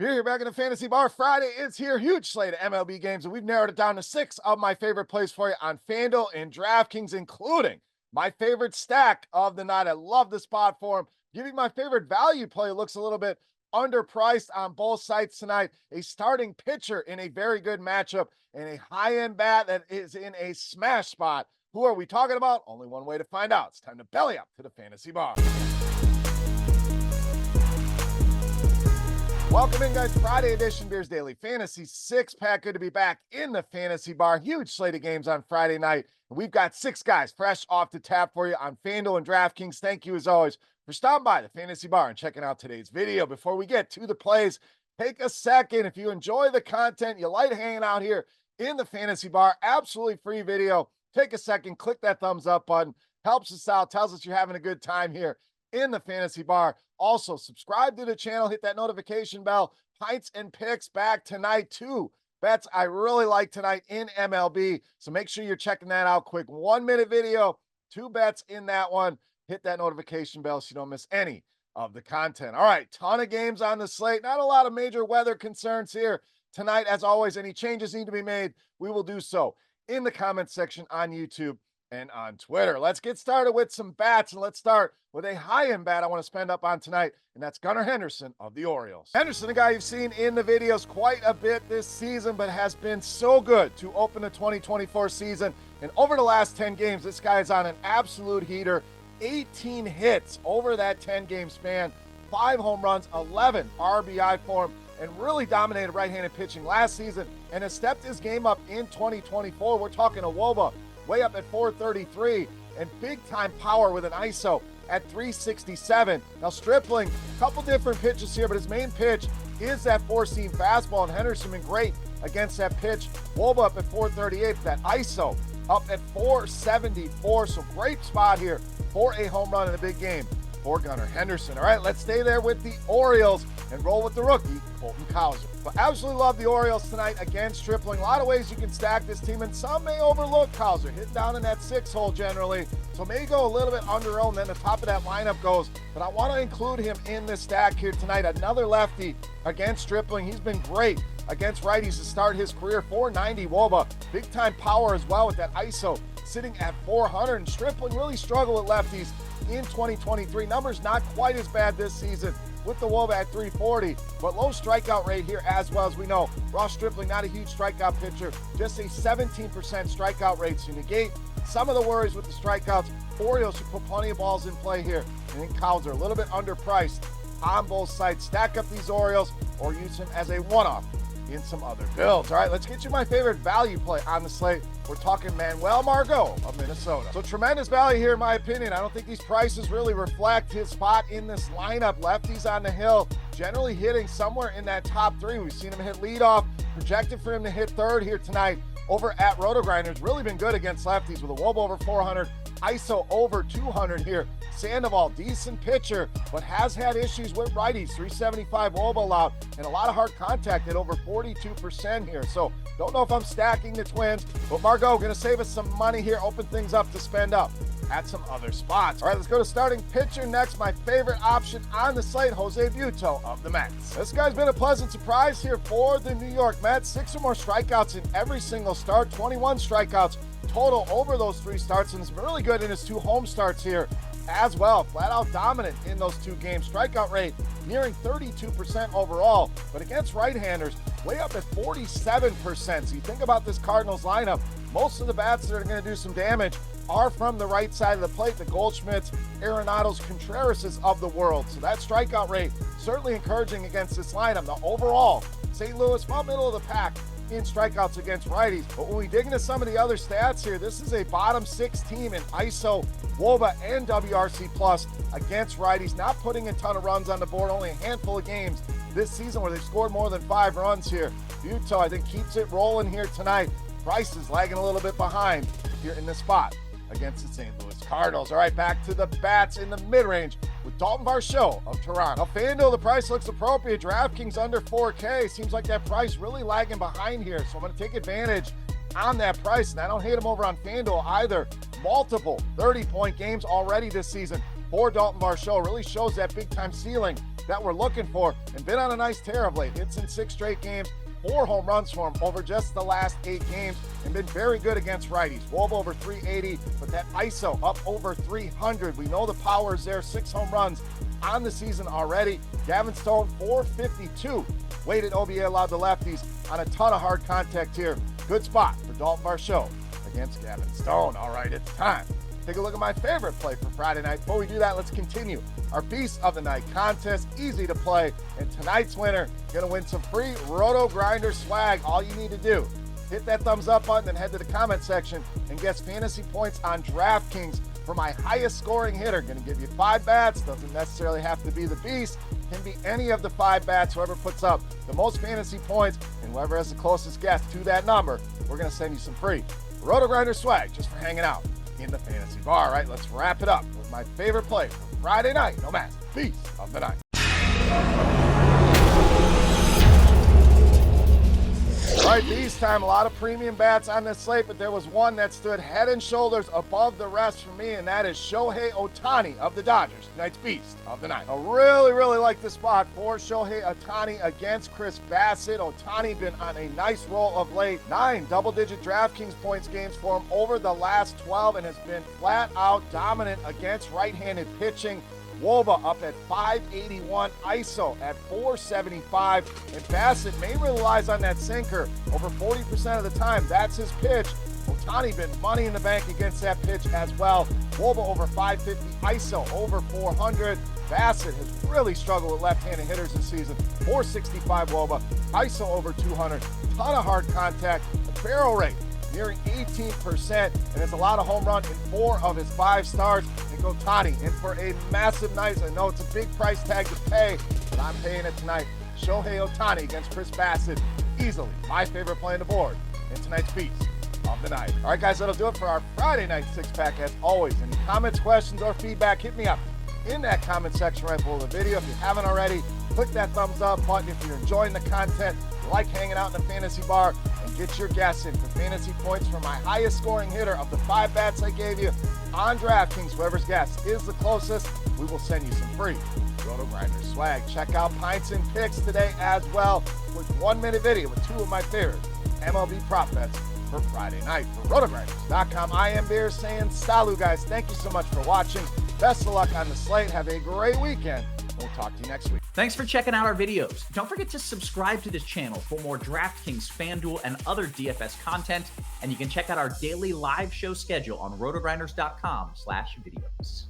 Here, back in the Fantasy Bar. Friday is here. Huge slate of MLB games, and we've narrowed it down to 6 of my favorite plays for you on FanDuel and DraftKings, including my favorite stack of the night. I love the spot for him. Giving my favorite value play. Looks a little bit underpriced on both sites tonight. A starting pitcher in a very good matchup and a high-end bat that is in a smash spot. Who are we talking about? Only one way to find out. It's time to belly up to the Fantasy Bar. Welcome in, guys. Friday edition Beers Daily Fantasy 6-pack. Good to be back in the Fantasy Bar. Huge slate of games on Friday night. And we've got 6 guys fresh off the tap for you on FanDuel and DraftKings. Thank you, as always, for stopping by the Fantasy Bar and checking out today's video. Before we get to the plays, take a second. If you enjoy the content, you like hanging out here in the Fantasy Bar, absolutely free video. Take a second, click that thumbs up button. Helps us out, tells us you're having a good time here in the Fantasy Bar. Also, subscribe to the channel, hit that notification bell. Pints and Picks back tonight. 2 bets I really like tonight in MLB. So make sure you're checking that out quick. 1-minute video, 2 bets in that one. Hit that notification bell so you don't miss any of the content. All right, ton of games on the slate. Not a lot of major weather concerns here tonight. As always, any changes need to be made, we will do so in the comment section on YouTube and on Twitter. Let's get started with some bats, and let's start with a high-end bat I want to spend up on tonight, and that's Gunar Henderson of the Orioles. Henderson, a guy you've seen in the videos quite a bit this season, but has been so good to open the 2024 season. And over the last 10 games, this guy is on an absolute heater. 18 hits over that 10-game span, 5 home runs, 11 RBI for him, and really dominated right-handed pitching last season and has stepped his game up in 2024. We're talking a WOBA way up at 433 and big-time power with an ISO at 367. Now, Stripling, a couple different pitches here, but his main pitch is that four-seam fastball, and Henderson been great against that pitch. WOBA up at 438, that ISO up at 474, so great spot here for a home run in a big game for Gunar Henderson. All right, let's stay there with the Orioles and roll with the rookie, Colton Cower. But absolutely love the Orioles tonight against Stripling. A lot of ways you can stack this team, and some may overlook Cower, hitting down in that 6-hole generally, so may go a little bit under-owned, then the top of that lineup goes. But I want to include him in this stack here tonight. Another lefty against Stripling. He's been great against righties to start his career. 490 WOBA, big-time power as well with that ISO sitting at 400. And Stripling really struggled with lefties in 2023. Numbers not quite as bad this season with the WOBA at 340, but low strikeout rate here as well. As we know, Ross Stripling, not a huge strikeout pitcher, just a 17% strikeout rate. So you negate some of the worries with the strikeouts. Orioles should put plenty of balls in play here. I think Cows are a little bit underpriced on both sides. Stack up these Orioles or use him as a one-off in some other builds. All right, let's get you my favorite value play on the slate. We're talking Manuel Margo of Minnesota. So tremendous value here in my opinion. I don't think these prices really reflect his spot in this lineup. Lefties on the hill, generally hitting somewhere in that top 3. We've seen him hit leadoff, projected for him to hit third here tonight over at RotoGrinders. Really been good against lefties with a WOBA over 400, ISO over 200 here. Sandoval, decent pitcher, but has had issues with righties. 375 WOBA allowed, and a lot of hard contact at over 42% here. So don't know if I'm stacking the Twins, but Margo going to save us some money here, open things up to spend up at some other spots. All right, let's go to starting pitcher next. My favorite option on the slate, Jose Buto of the Mets. This guy's been a pleasant surprise here for the New York Mets. 6 or more strikeouts in every single start, 21 strikeouts total over those 3 starts, and has been really good in his 2 home starts here as well. Flat out dominant in those 2 games. Strikeout rate nearing 32% overall, but against right-handers, way up at 47%. So you think about this Cardinals lineup, most of the bats that are going to do some damage are from the right side of the plate, the Goldschmidts, Arenados, Contrerases of the world. So that strikeout rate certainly encouraging against this lineup. Now overall, St. Louis, about middle of the pack in strikeouts against righties. But when we dig into some of the other stats here, this is a bottom 6 team in ISO, WOBA, and WRC plus against righties, not putting a ton of runs on the board. Only a handful of games this season where they've scored more than 5 runs here. Buto, I think, keeps it rolling here tonight. Price is lagging a little bit behind here in this spot against the St. Louis Cardinals. All right, back to the bats in the mid-range with Dalton Varsho of Toronto. Now, FanDuel, the price looks appropriate. DraftKings under 4K. Seems like that price really lagging behind here, so I'm going to take advantage on that price, and I don't hate him over on FanDuel either. Multiple 30-point games already this season. for Dalton Varsho. Really shows that big-time ceiling that we're looking for, and been on a nice tear of late. Hits in 6 straight games, 4 home runs for him over just the last 8 games, and been very good against righties. WOBA over 380, but that ISO up over 300. We know the power is there. 6 home runs on the season already. Gavin Stone, 452. Weighted OBA allowed the lefties on a ton of hard contact here. Good spot for Dalton Varsho against Gavin Stone. All right, it's time. Take a look at my favorite play for Friday night. Before we do that, let's continue our Beast of the Night contest. Easy to play, and tonight's winner gonna win some free RotoGrinder swag. All you need to do, hit that thumbs up button and head to the comment section and guess fantasy points on DraftKings for my highest scoring hitter. Gonna give you 5 bats. Doesn't necessarily have to be the Beast. Can be any of the 5 bats. Whoever puts up the most fantasy points and whoever has the closest guess to that number, we're gonna send you some free RotoGrinder swag just for hanging out in the fantasy bar. All right, let's wrap it up with my favorite play for Friday night. No mask, Beast of the Night. All right, Beast time. A lot of premium bats on this slate, but there was one that stood head and shoulders above the rest for me, and that is Shohei Otani of the Dodgers, tonight's Beast of the Night. I really like the spot for Shohei Otani against Chris Bassitt. Otani been on a nice roll of late. 9 double-digit DraftKings points games for him over the last 12, and has been flat out dominant against right-handed pitching. WOBA up at 581, ISO at 475, and Bassitt mainly relies on that sinker over 40% of the time. That's his pitch. Otani been money in the bank against that pitch as well. WOBA over 550, ISO over 400. Bassitt has really struggled with left-handed hitters this season. 465 WOBA, ISO over 200, ton of hard contact, a barrel rate nearing 18%, and it's a lot of home run in 4 of his 5 starts. And Otani in for a massive night. I know it's a big price tag to pay, but I'm paying it tonight. Shohei Otani against Chris Bassitt, easily my favorite play on the board in tonight's Beast of the Night. All right, guys, that'll do it for our Friday night 6-pack. As always, any comments, questions, or feedback, hit me up in that comment section right below the video. If you haven't already, click that thumbs up button if you're enjoying the content, like hanging out in the fantasy bar, and get your guess in for fantasy points for my highest scoring hitter of the 5 bats I gave you on DraftKings. Whoever's guess is the closest, we will send you some free RotoGrinder swag. Check out Pints and Picks today as well, with 1-minute video with 2 of my favorite MLB prop bets for Friday night. For RotoGrinders.com, I am Beer saying salut, guys. Thank you so much for watching. Best of luck on the slate. Have a great weekend. We'll talk to you next week. Thanks for checking out our videos. Don't forget to subscribe to this channel for more DraftKings, FanDuel, and other DFS content. And you can check out our daily live show schedule on RotoGrinders.com/videos.